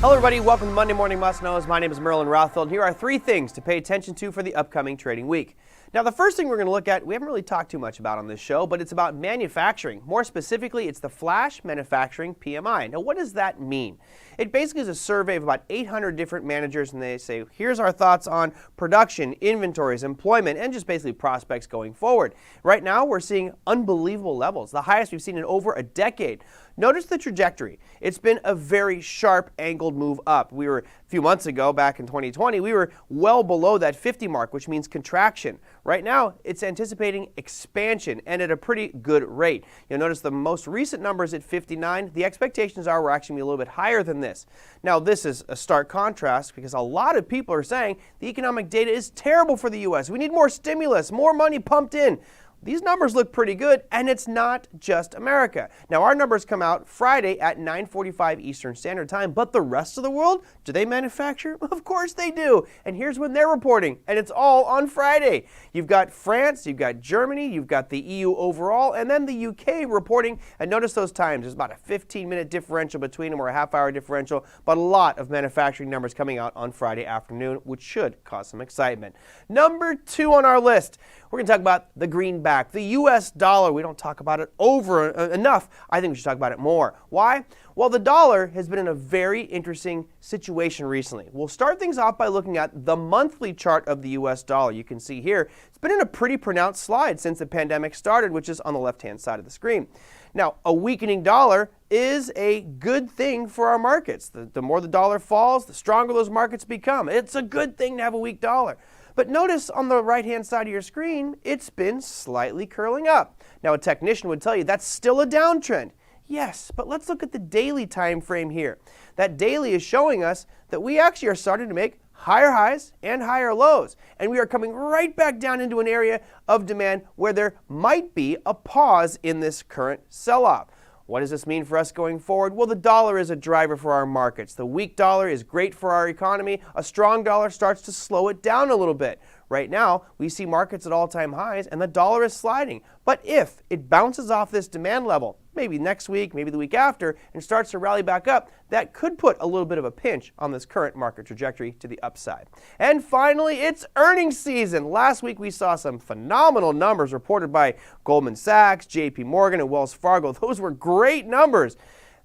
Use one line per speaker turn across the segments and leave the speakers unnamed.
Hello everybody, welcome to Monday Morning Must Knows. My name is Merlin Rothfeld, and here are 3 things to pay attention to for the upcoming trading week. Now the first thing we're going to look at, we haven't really talked too much about on this show, but it's about manufacturing. More specifically, it's the Flash Manufacturing PMI. Now what does that mean? It basically is a survey of about 800 different managers, and they say, here's our thoughts on production, inventories, employment, and just basically prospects going forward. Right now we're seeing unbelievable levels, the highest we've seen in over a decade. Notice the trajectory. It's been a very sharp angled move up. We were a few months ago, back in 2020, we were well below that 50 mark, which means contraction. Right now, it's anticipating expansion and at a pretty good rate. You'll notice the most recent numbers at 59. The expectations are we're actually going to be a little bit higher than this. Now, this is a stark contrast because a lot of people are saying the economic data is terrible for the U.S. We need more stimulus, more money pumped in. These numbers look pretty good, and it's not just America. Now, our numbers come out Friday at 9:45 Eastern Standard Time, but the rest of the world, do they manufacture? Of course they do. And here's when they're reporting, and it's all on Friday. You've got France, you've got Germany, you've got the EU overall, and then the UK reporting. And notice those times. There's about a 15-minute differential between them, or a half-hour differential, but a lot of manufacturing numbers coming out on Friday afternoon, which should cause some excitement. Number 2 on our list, we're going to talk about the greenback, the U.S. dollar. We don't talk about it enough. I think we should talk about it more. Why? Well, the dollar has been in a very interesting situation recently. We'll start things off by looking at the monthly chart of the U.S. dollar. You can see here, it's been in a pretty pronounced slide since the pandemic started, which is on the left-hand side of the screen. Now, a weakening dollar is a good thing for our markets. The more the dollar falls, the stronger those markets become. It's a good thing to have a weak dollar. But notice on the right-hand side of your screen, it's been slightly curling up. Now, a technician would tell you that's still a downtrend. Yes, but let's look at the daily time frame here. That daily is showing us that we actually are starting to make higher highs and higher lows. And we are coming right back down into an area of demand where there might be a pause in this current sell-off. What does this mean for us going forward? Well, the dollar is a driver for our markets. The weak dollar is great for our economy. A strong dollar starts to slow it down a little bit. Right now, we see markets at all-time highs, and the dollar is sliding. But if it bounces off this demand level, maybe next week, maybe the week after, and starts to rally back up, that could put a little bit of a pinch on this current market trajectory to the upside. And finally, it's earnings season. Last week, we saw some phenomenal numbers reported by Goldman Sachs, JP Morgan, and Wells Fargo. Those were great numbers.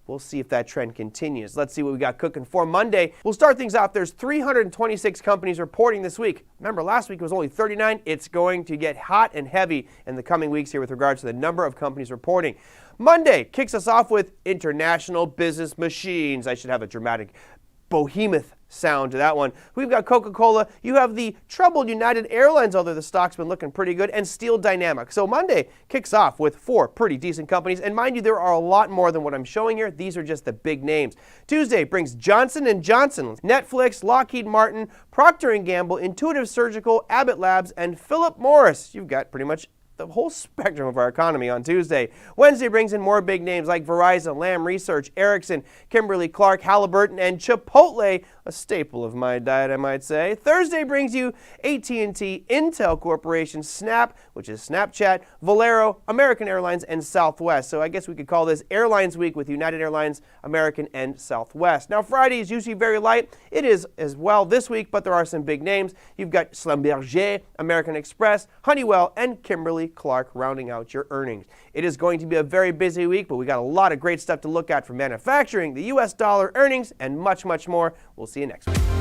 We'll see if that trend continues. Let's see what we got cooking for Monday. We'll start things off. There's 326 companies reporting this week. Remember, last week it was only 39. It's going to get hot and heavy in the coming weeks here with regards to the number of companies reporting. Monday kicks us off with International Business Machines. I should have a dramatic behemoth sound to that one. We've got Coca-Cola. You have the troubled United Airlines, although the stock's been looking pretty good, and Steel Dynamics. So Monday kicks off with 4 pretty decent companies. And mind you, there are a lot more than what I'm showing here. These are just the big names. Tuesday brings Johnson & Johnson, Netflix, Lockheed Martin, Procter & Gamble, Intuitive Surgical, Abbott Labs, and Philip Morris. You've got pretty much the whole spectrum of our economy on Tuesday. Wednesday brings in more big names like Verizon, Lam Research, Ericsson, Kimberly-Clark, Halliburton, and Chipotle, a staple of my diet, I might say. Thursday brings you AT&T, Intel Corporation, Snap, which is Snapchat, Valero, American Airlines, and Southwest. So I guess we could call this Airlines Week with United Airlines, American, and Southwest. Now, Friday is usually very light. It is as well this week, but there are some big names. You've got Schlumberger, American Express, Honeywell, and Kimberly-Clark rounding out your earnings. It is going to be a very busy week, but we got a lot of great stuff to look at from manufacturing, the U.S. dollar, earnings, and much, much more. We'll see you next week.